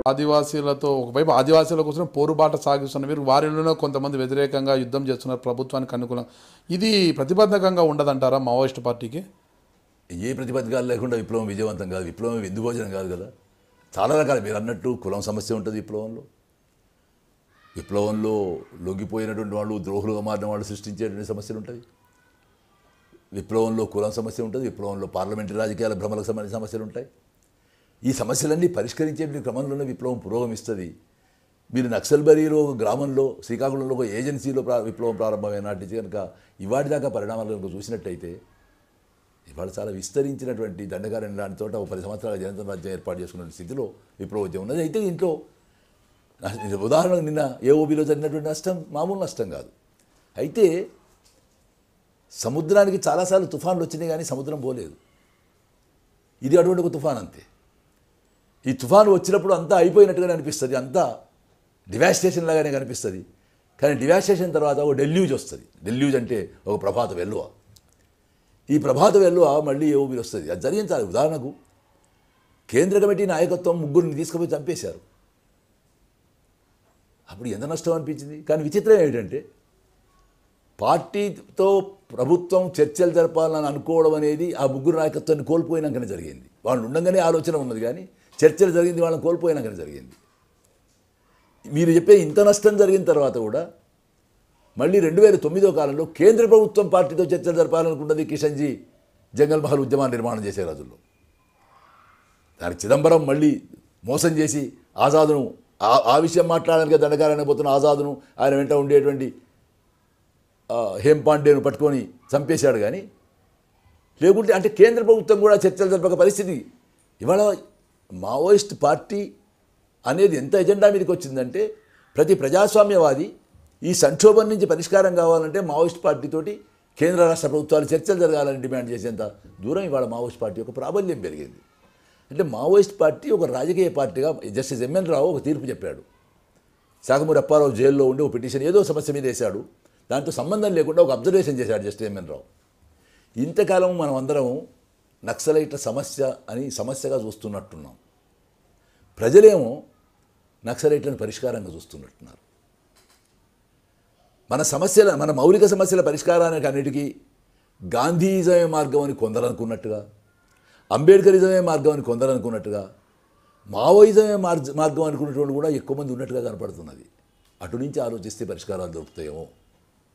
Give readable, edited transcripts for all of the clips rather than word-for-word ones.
ఆదివాసీలతో ఒకవైపు ఆదివాసీల కోసం పోరుబాట సాగిస్తున్న మీరు వారిలోనే కొంతమంది వ్యతిరేకంగా యుద్ధం చేస్తున్నారు ప్రభుత్వానికి అనుకూలం. ఇది ప్రతిబంధకంగా ఉండదంటారా మావోయిస్ట్ పార్టీకి? ఏ ప్రతిపత్తికాలు లేకుండా విప్లవం విజయవంతం కాదు. విప్లవం విందుభోజనం కాదు కదా. చాలా రకాలు మీరు అన్నట్టు కులం సమస్య ఉంటుంది విప్లవంలో లొంగిపోయినటువంటి వాళ్ళు, ద్రోహులుగా మారిన వాళ్ళు సృష్టించేటువంటి సమస్యలు ఉంటాయి. విప్లవంలో కులం సమస్య ఉంటుంది. విప్లవంలో పార్లమెంటరీ రాజకీయాల భ్రమలకు సంబంధించిన సమస్యలు ఉంటాయి. ఈ సమస్యలన్నీ పరిష్కరించే క్రమంలోనే విప్లవం పురోగమిస్తుంది. మీరు నక్సల్బరీలో గ్రామంలో, శ్రీకాకుళంలో ఒక ఏజెన్సీలో విప్లవం ప్రారంభమైన నాటి నుంచి కనుక ఇవాటి దాకా పరిణామాలు కనుక చూసినట్టయితే ఇవాళ చాలా విస్తరించినటువంటి దండకారణ్యం లాంటి చోట 10 సంవత్సరాల జనతా రాజ్యం ఏర్పాటు చేసుకున్న స్థితిలో విప్లవోద్యమం ఉన్నది. అయితే ఇంట్లో ఉదాహరణకు నిన్న ఏఓబీలో జరిగినటువంటి నష్టం మామూలు నష్టం కాదు. అయితే సముద్రానికి చాలాసార్లు తుఫాన్లు వచ్చినాయి కానీ సముద్రం పోలేదు. ఇది అటువంటి ఒక తుఫాన్ అంతే. ఈ తుఫాను వచ్చినప్పుడు అంతా అయిపోయినట్టుగానే అనిపిస్తుంది, అంతా డివాస్టేషన్ లాగానే కనిపిస్తుంది. కానీ డివాస్టేషన్ తర్వాత ఒక డెల్యూజ్ వస్తుంది. డెల్యూజ్ అంటే ఒక ప్రభాత వెల్లువ. ఈ ప్రభాత వెల్లువ మళ్ళీ ఏఓబీలు వస్తుంది. అది జరిగించాలి. ఉదాహరణకు కేంద్ర కమిటీ నాయకత్వం 3 తీసుకుపోయి చంపేశారు. అప్పుడు ఎంత నష్టం అనిపించింది. కానీ విచిత్రం ఏమిటంటే పార్టీతో ప్రభుత్వం చర్చలు జరపాలని అనుకోవడం అనేది ఆ 3 నాయకత్వాన్ని కోల్పోయినాకనే జరిగింది. వాళ్ళు ఉండగానే ఆలోచన ఉన్నది కానీ చర్చలు జరిగింది వాళ్ళని కోల్పోయినాకనే జరిగింది. మీరు చెప్పే ఇంత నష్టం జరిగిన తర్వాత కూడా మళ్ళీ 2009 కాలంలో కేంద్ర ప్రభుత్వం పార్టీతో చర్చలు జరపాలనుకున్నది కిషన్జీ జంగల్ మహల్ ఉద్యమాన్ని నిర్మాణం చేసే రోజుల్లో. దానికి చిదంబరం మళ్ళీ మోసం చేసి ఆజాదును ఆ విషయం మాట్లాడడానికి దండకారణ్యం పోతున్న ఆజాదును ఆయన వెంట ఉండేటువంటి హేంపాండేను పట్టుకొని చంపేశాడు. కానీ లేకుంటే అంటే కేంద్ర ప్రభుత్వం కూడా చర్చలు జరపక పరిస్థితి. ఇవాళ మావోయిస్ట్ పార్టీ అనేది ఎంత ఎజెండా మీదకి వచ్చిందంటే ప్రతి ప్రజాస్వామ్యవాది ఈ సంక్షోభం నుంచి పరిష్కారం కావాలంటే మావోయిస్ట్ పార్టీతోటి కేంద్ర రాష్ట్ర ప్రభుత్వాలు చర్చలు జరగాలని డిమాండ్ చేసేంత దూరం ఇవాళ మావోయిస్ట్ పార్టీ యొక్క ప్రాబల్యం పెరిగింది. అంటే మావోయిస్ట్ పార్టీ ఒక రాజకీయ పార్టీగా జస్టిస్ ఎంఎన్ రావు ఒక తీర్పు చెప్పాడు. శాఖమూరి అప్పారావు జైల్లో ఉండి ఒక పిటిషన్ ఏదో సమస్య మీద వేశాడు. దాంతో సంబంధం లేకుండా ఒక అబ్జర్వేషన్ చేశాడు జస్టిస్ ఎంఎన్ రావు. ఇంతకాలం మనం అందరం నక్సలైట్ల సమస్య అని సమస్యగా చూస్తున్నట్టున్నాం. ప్రజలేమో నక్సలైట్లను పరిష్కారంగా చూస్తున్నట్టున్నారు. మన మౌలిక సమస్యల పరిష్కారానికి అన్నిటికీ గాంధీయిజమే మార్గం అని కొందరు అనుకున్నట్టుగా, అంబేద్కరిజమే మార్గం అని కొందరు అనుకున్నట్టుగా, మావోయిజమే మార్గం అనుకున్నటువంటి కూడా ఎక్కువ మంది ఉన్నట్టుగా కనపడుతున్నది. అటు నుంచి ఆలోచిస్తే పరిష్కారాలు దొరుకుతాయేమో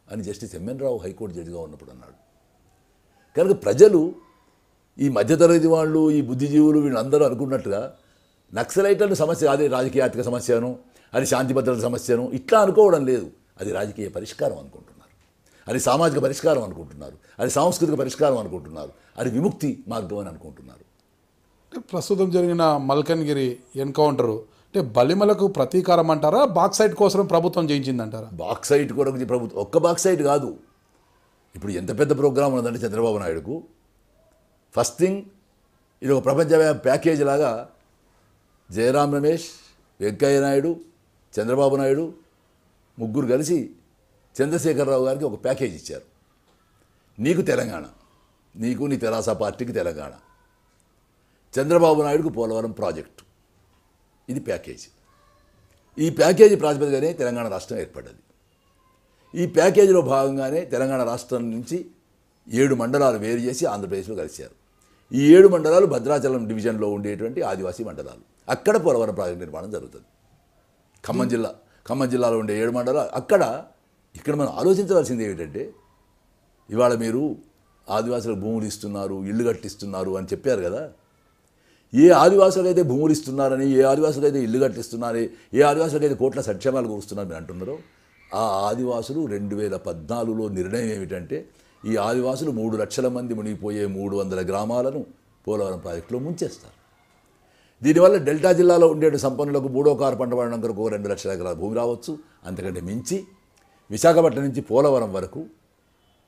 అని జస్టిస్ ఎంఎన్ రావు హైకోర్టు జడ్జిగా ఉన్నప్పుడు అన్నాడు. కనుక ప్రజలు ఈ మధ్యతరగతి వాళ్ళు, ఈ బుద్ధిజీవులు వీళ్ళందరూ అనుకున్నట్టుగా నక్సలైట్లను సమస్య అదే రాజకీయ ఆర్థిక సమస్యను, అది శాంతి భద్రత సమస్యను ఇట్లా అనుకోవడం లేదు. అది రాజకీయ పరిష్కారం అనుకుంటున్నారు, అది సామాజిక పరిష్కారం అనుకుంటున్నారు, అది సాంస్కృతిక పరిష్కారం అనుకుంటున్నారు, అది విముక్తి మార్గం అని అనుకుంటున్నారు. ప్రస్తుతం జరిగిన మల్కన్గిరి ఎన్కౌంటరు అంటే బలిమలకు ప్రతీకారం అంటారా, బాక్సైట్ కోసం ప్రభుత్వం చేయించిందంటారా? బాక్సైట్ కొరకు ప్రభుత్వం ఒక్క బాక్సైట్ కాదు. ఇప్పుడు ఎంత పెద్ద ప్రోగ్రాం ఉన్నదంటే చంద్రబాబు నాయుడుకు ఫస్ట్ థింగ్ ఇది ఒక ప్రపంచవ్యాప్త ప్యాకేజ్ లాగా జయరాం రమేష్, వెంకయ్య నాయుడు, చంద్రబాబు నాయుడు ముగ్గురు కలిసి చంద్రశేఖరరావు గారికి ఒక ప్యాకేజ్ ఇచ్చారు. నీకు తెలంగాణ, నీకు నీ తెరాస పార్టీకి తెలంగాణ, చంద్రబాబు నాయుడుకు పోలవరం ప్రాజెక్టు, ఇది ప్యాకేజీ. ఈ ప్యాకేజీ ప్రాతిపదికనే తెలంగాణ రాష్ట్రం ఏర్పడ్డది. ఈ ప్యాకేజీలో భాగంగానే తెలంగాణ రాష్ట్రం నుంచి 7 మండలాలు వేరు చేసి ఆంధ్రప్రదేశ్లో కలిశారు. ఈ 7 మండలాలు భద్రాచలం డివిజన్లో ఉండేటువంటి ఆదివాసీ మండలాలు. అక్కడ పోలవరం ప్రాజెక్టు నిర్మాణం జరుగుతుంది. ఖమ్మం జిల్లాలో ఉండే 7 మండలాలు ఇక్కడ మనం ఆలోచించవలసింది ఏమిటంటే ఇవాళ మీరు ఆదివాసులకు భూములు ఇస్తున్నారు, ఇళ్ళు కట్టిస్తున్నారు అని చెప్పారు కదా. ఏ ఆదివాసులకైతే భూములు ఇస్తున్నారని, ఏ ఆదివాసులకైతే ఇల్లు కట్టిస్తున్నారని, ఏ ఆదివాసులకైతే కోట్ల సంక్షేమాలు కూరుస్తున్నారు మీరు అంటున్నారో ఆ ఆదివాసులు 2014లో నిర్ణయం ఏమిటంటే ఈ ఆదివాసులు 3 లక్షల మంది మునిగిపోయే 300 గ్రామాలను పోలవరం ప్రాజెక్టులో ముంచేస్తారు. దీనివల్ల డెల్టా జిల్లాలో ఉండే సంపన్నులకు 3వ కారు పంట పండడం కొరకు 2 లక్షల ఎకరాల భూమి రావచ్చు. అంతకంటే మించి విశాఖపట్నం నుంచి పోలవరం వరకు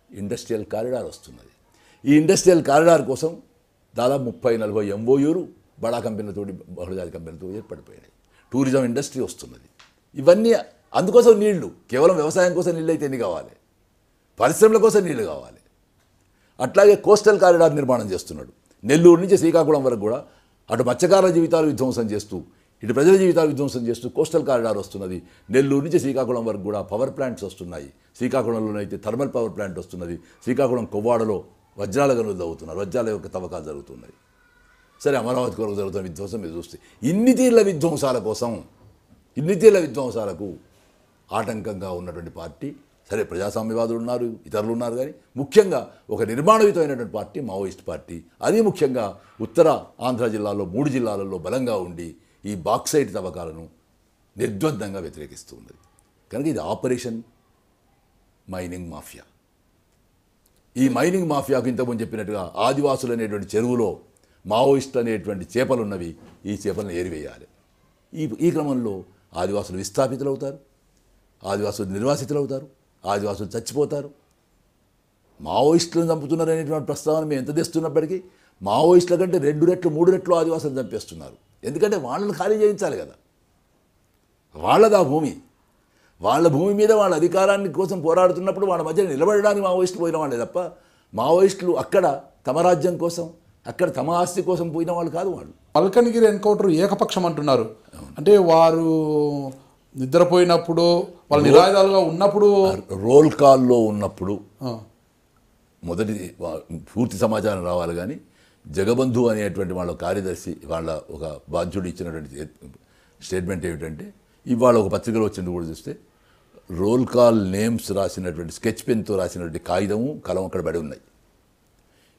ఇండస్ట్రియల్ కారిడార్ వస్తున్నది. ఈ ఇండస్ట్రియల్ కారిడార్ కోసం దాదాపు 30-40 ఎంఓయూలు బడా కంపెనీలతో, బహుళజాతి కంపెనీలతో ఏర్పడిపోయాయి. టూరిజం ఇండస్ట్రీ వస్తున్నది. ఇవన్నీ అందుకోసం నీళ్లు, కేవలం వ్యవసాయం కోసం నీళ్ళు అయితే ఎన్ని కావాలి, పరిశ్రమల కోసం నీళ్లు కావాలి. అట్లాగే కోస్టల్ కారిడార్ నిర్మాణం చేస్తున్నాడు. నెల్లూరు నుంచి శ్రీకాకుళం వరకు కూడా అటు మత్స్యకారుల జీవితాలు విధ్వంసం చేస్తూ ఇటు ప్రజల జీవితాలు విధ్వంసం చేస్తూ కోస్టల్ కారిడార్ వస్తున్నది, నెల్లూరు నుంచి శ్రీకాకుళం వరకు కూడా పవర్ ప్లాంట్స్ వస్తున్నాయి. శ్రీకాకుళంలోనైతే థర్మల్ పవర్ ప్లాంట్ వస్తున్నది. శ్రీకాకుళం కొవ్వాడలో వజ్రాల గనులు తవ్వుతున్నారు, వజ్రాల యొక్క తవ్వకాలు జరుగుతున్నాయి. సరే, అమరావతి కొరకు జరుగుతున్న విధ్వంసం మీరు చూస్తే ఇన్ని తీర్ల విధ్వంసాల కోసం, ఇన్ని తీర్ల విధ్వంసాలకు ఆటంకంగా ఉన్నటువంటి పార్టీ, సరే ప్రజాస్వామ్యవాదులు ఉన్నారు, ఇతరులు ఉన్నారు, కానీ ముఖ్యంగా ఒక నిర్మాణయుతమైనటువంటి పార్టీ మావోయిస్ట్ పార్టీ. అది ముఖ్యంగా ఉత్తర ఆంధ్ర జిల్లాలో 3 జిల్లాలలో బలంగా ఉండి ఈ బాక్సైట్ తవ్వకాలను నిర్ద్వందంగా వ్యతిరేకిస్తూ ఉన్నది. కనుక ఇది ఆపరేషన్ మైనింగ్ మాఫియా. ఈ మైనింగ్ మాఫియాకు ఇంతకుముందు చెప్పినట్టుగా ఆదివాసులు అనేటువంటి చెరువులో మావోయిస్టులు అనేటువంటి చేపలు ఉన్నవి, ఈ చేపలను ఏరివేయాలి. ఈ క్రమంలో ఆదివాసులు విస్థాపితులు అవుతారు, ఆదివాసులు నిర్వాసితులు అవుతారు, ఆదివాసులు చచ్చిపోతారు. మావోయిస్టులను చంపుతున్నారు అనేటువంటి ప్రస్తావన మేము ఎంత తెస్తున్నప్పటికీ మావోయిస్టుల కంటే 2 రెట్లు 3 రెట్లు ఆదివాసులను చంపేస్తున్నారు. ఎందుకంటే వాళ్ళని ఖాళీ చేయించాలి కదా, వాళ్ళది ఆ భూమి. వాళ్ళ భూమి మీద వాళ్ళ అధికారాన్ని కోసం పోరాడుతున్నప్పుడు వాళ్ళ మధ్య నిలబడడానికి మావోయిస్టులు పోయిన వాళ్ళే తప్ప మావోయిస్టులు అక్కడ తమ రాజ్యం కోసం, అక్కడ తమ ఆస్తి కోసం పోయిన వాళ్ళు కాదు. వాళ్ళు మల్కనగిరి ఎన్కౌంటర్ ఏకపక్షం అంటున్నారు. అంటే వారు నిద్రపోయినప్పుడు, వాళ్ళ నిరాయుధాలుగా ఉన్నప్పుడు, రోల్ కాల్లో ఉన్నప్పుడు మొదటి పూర్తి సమాచారం రావాలి. కానీ జగబంధు అనేటువంటి వాళ్ళ కార్యదర్శి, వాళ్ళ ఒక బాధ్యుడు ఇచ్చినటువంటి స్టేట్మెంట్ ఏమిటంటే, ఇవాళ ఒక పత్రికలో వచ్చింది కూడా చూస్తే రోల్ కాల్ నేమ్స్ రాసినటువంటి స్కెచ్ పెన్తో రాసినటువంటి కాగితము కలం అక్కడ పడి ఉన్నాయి.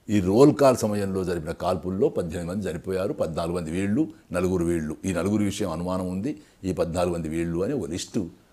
ఈ రోల్ కాల్ సమయంలో జరిపిన కాల్పుల్లో 18 మంది చనిపోయారు, 14 మంది వీళ్ళు, 4 వీళ్ళు. ఈ 4 విషయం అనుమానం ఉంది, ఈ 14 మంది వీళ్ళు అని ఒక లిస్టు